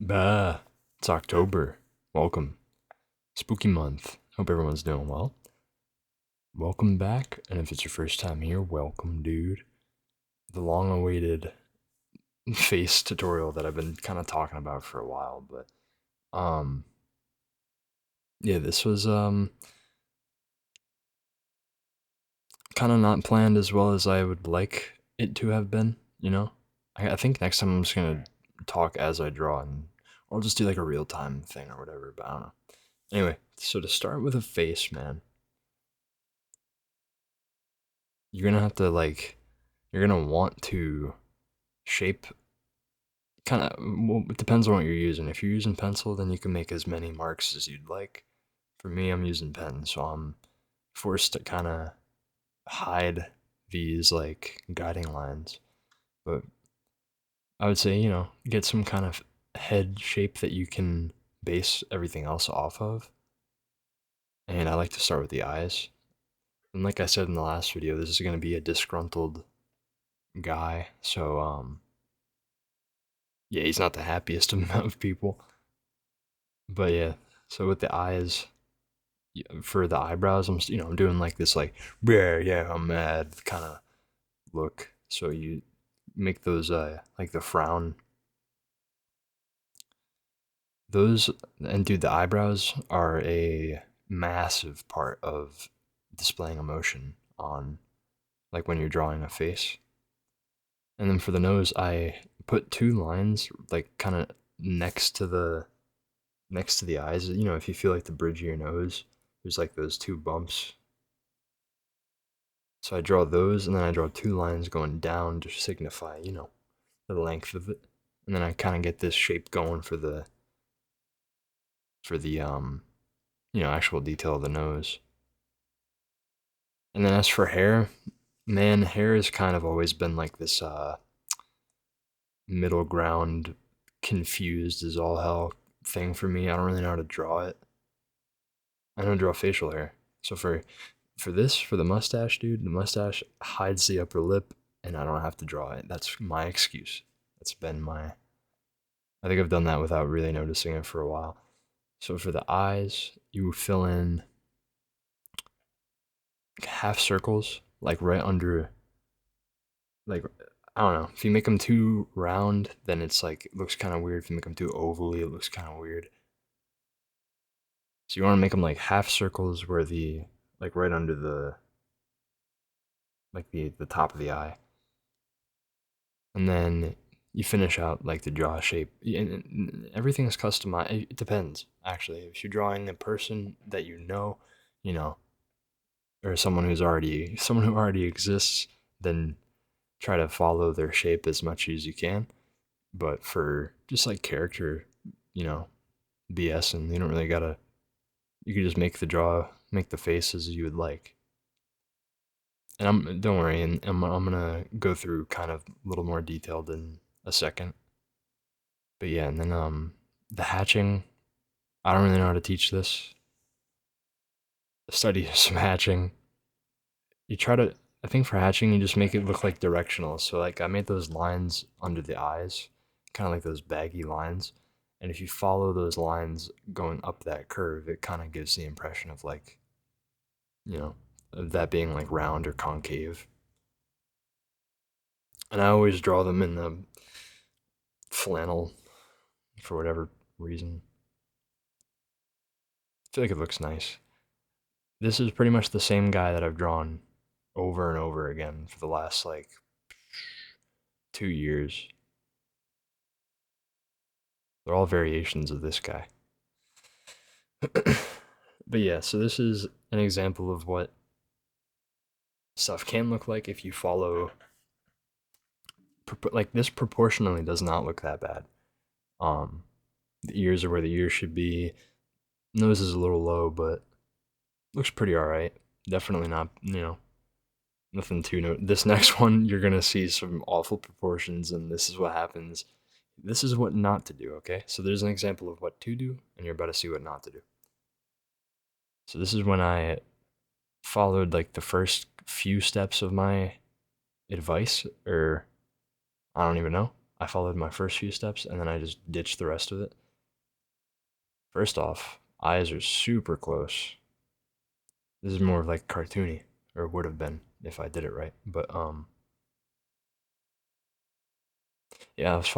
Bah, it's October. Welcome. Spooky month. Hope everyone's doing well. Welcome back, and if it's your first time here, welcome, dude. The long awaited face tutorial that I've been kind of talking about for a while, but um yeah, this was kind of not planned as well as I would like it to have been, you know? I think next time I'm just gonna talk as I draw and or I'll just do like a real time thing or whatever, but I don't know. Anyway, so to start with a face, man, you're gonna have to you're gonna want to shape kind of, well, it depends on what you're using. If you're using pencil, then you can make as many marks as you'd like. For me, I'm using pen, so I'm forced to kind of hide these like guiding lines. But I would say, get some kind of head shape that you can base everything else off of. And I like to start with the eyes. And like I said in the last video, this is going to be a disgruntled guy. So yeah, he's not the happiest of people. But yeah, so with the eyes, for the eyebrows, I'm doing like this like yeah, I'm mad kind of look. So you make those like the frown. Those and dude, the eyebrows are a massive part of displaying emotion on like when you're drawing a face. And then for the nose, I put two lines like kind of next to the next to the eyes. If you feel like the bridge of your nose, there's like those two bumps. So I draw those, and then I draw two lines going down to signify, the length of it. And then I kind of get this shape going for the actual detail of the nose. And then as for hair, man, hair has kind of always been like this middle ground, confused as all hell thing for me. I don't really know how to draw it. I don't draw facial hair. So for the mustache, dude, the mustache hides the upper lip, and I don't have to draw it. That's my excuse. That's been my. I think I've done that without really noticing it for a while. So for the eyes, you fill in half circles, like right under, like I don't know. If you make them too round, then it's like it looks kind of weird. If you make them too ovally, it looks kind of weird. So you want to make them like half circles where the like right under the like the top of the eye, and then you finish out like the jaw shape. And everything's customized. It depends actually. If you're drawing a person that you know, or someone who already exists, then try to follow their shape as much as you can. But for just like character, you know, BS, and you don't really gotta. You can just make the face as you would like. And don't worry, and I'm gonna go through kind of a little more detailed in a second. But yeah, and then the hatching. I don't really know how to teach this. Study some hatching. You try to. I think for hatching, you just make it look like directional. So like I made those lines under the eyes, kind of like those baggy lines. And if you follow those lines going up that curve, it kind of gives the impression of like, of that being like round or concave. And I always draw them in the flannel for whatever reason. I feel like it looks nice. This is pretty much the same guy that I've drawn over and over again for the last like 2 years. They're all variations of this guy. But yeah, so this is an example of what stuff can look like if you follow. Like this proportionally does not look that bad. The ears are where the ears should be. Nose is a little low, but looks pretty alright. Definitely not, nothing too no. This next one, you're gonna see some awful proportions, and this is what happens. This is what not to do, okay? So there's an example of what to do, and you're about to see what not to do. So this is when I followed like the first few steps of my advice, or I don't even know. I followed my first few steps and then I just ditched the rest of it. First off, eyes are super close. This is more of like cartoony, or would have been if I did it right. But yeah, I was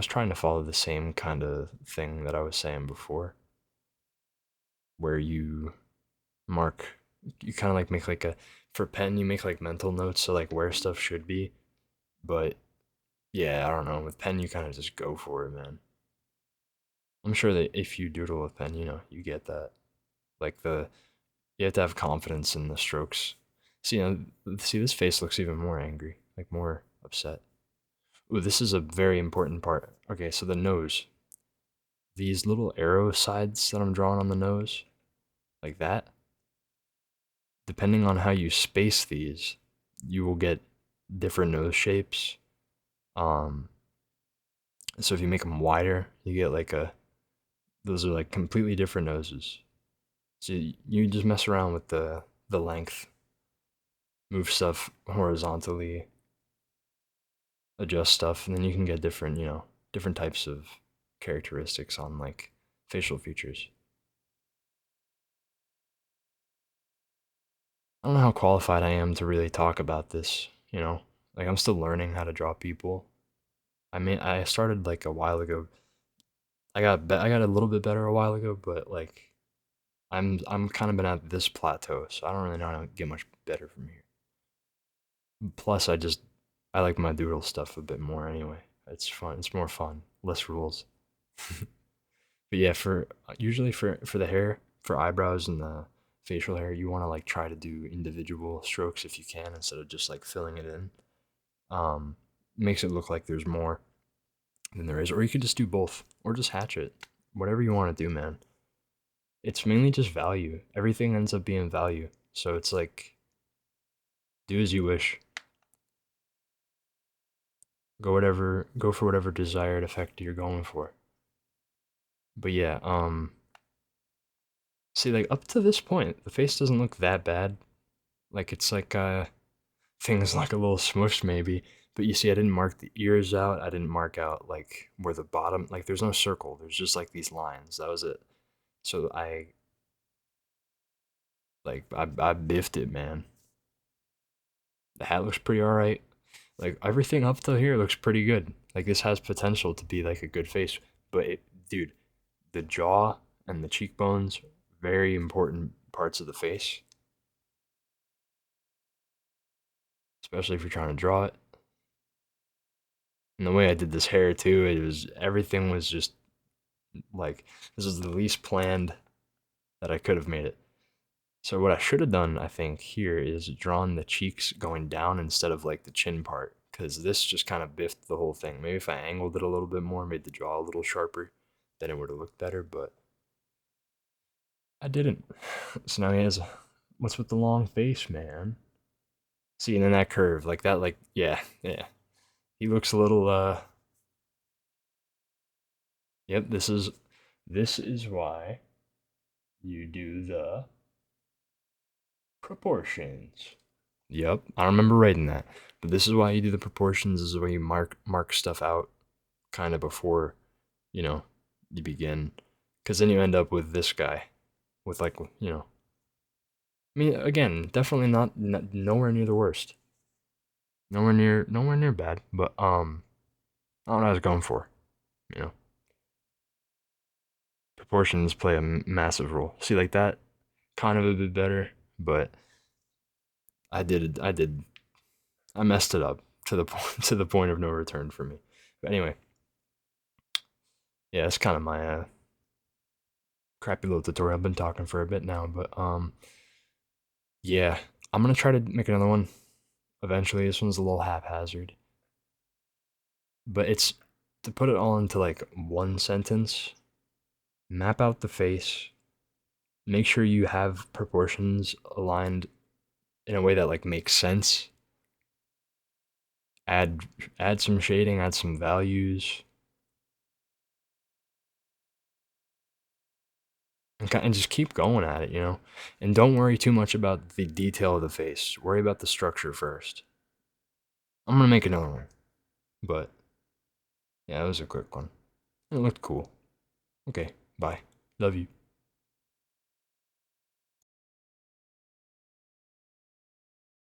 trying to follow the same kind of thing that I was saying before, where mark, you kind of like make like a, for pen, you make like mental notes, so like where stuff should be. But yeah, I don't know. With pen, you kind of just go for it, man. I'm sure that if you doodle with pen, you get that. Like you have to have confidence in the strokes. See, see, this face looks even more angry, like more upset. Ooh, this is a very important part. Okay, so the nose. These little arrow sides that I'm drawing on the nose, like that, depending on how you space these, you will get different nose shapes. Um, so if you make them wider, you get like those are like completely different noses. So you just mess around with the length, move stuff horizontally, adjust stuff, and then you can get different, different types of characteristics on like facial features. I don't know how qualified I am to really talk about this. Like I'm still learning how to draw people. I mean, I started like a while ago. I got a little bit better a while ago, but like I'm kind of been at this plateau, so I don't really know how to get much better from here. Plus, I like my doodle stuff a bit more anyway. It's fun. It's more fun. Less rules. But yeah, for usually for the hair, for eyebrows and the facial hair, you want to like try to do individual strokes if you can instead of just like filling it in. Um, Makes it look like there's more than there is, or you could just do both, or just hatch it. Whatever you want to do, man. It's mainly just value. Everything ends up being value. So it's like do as you wish. Go for whatever desired effect you're going for. But yeah, see, like up to this point, the face doesn't look that bad. Like it's like things like a little smushed maybe. But you see, I didn't mark the ears out. I didn't mark out like where the bottom, like there's no circle. There's just like these lines. That was it. So I biffed it, man. The hat looks pretty alright. Like everything up to here looks pretty good. Like this has potential to be like a good face. But dude, the jaw and the cheekbones, very important parts of the face, especially if you're trying to draw it. And the way I did this hair too, everything was just like this is the least planned that I could have made it. So what I should have done, I think, here is drawn the cheeks going down instead of like the chin part, because this just kind of biffed the whole thing. Maybe if I angled it a little bit more, made the jaw a little sharper, then it would have looked better. But I didn't. So now he has what's with the long face, man? See, and then that curve, like that, like yeah, yeah. He looks a little. Yep. This is why you do the proportions. Yep, I remember writing that. But this is why you do the proportions. This is where you mark stuff out kind of before, you know, you begin. Because then you end up with this guy, with like. I mean, again, definitely not nowhere near the worst. Nowhere near bad. But I don't know what I was going for. You know, proportions play a massive role. See, like that, kind of a bit better, but I messed it up to the point to the point of no return for me. But anyway, yeah, it's kind of my crappy little tutorial. I've been talking for a bit now, but yeah, I'm gonna try to make another one eventually. This one's a little haphazard, but it's to put it all into like one sentence. Map out the face. Make sure you have proportions aligned in a way that like makes sense. Add add some shading, add some values, and just keep going at it. And don't worry too much about the detail of the face. Worry about the structure first. I'm gonna make another one, but Yeah, it was a quick one. It looked cool. Okay, bye. Love you.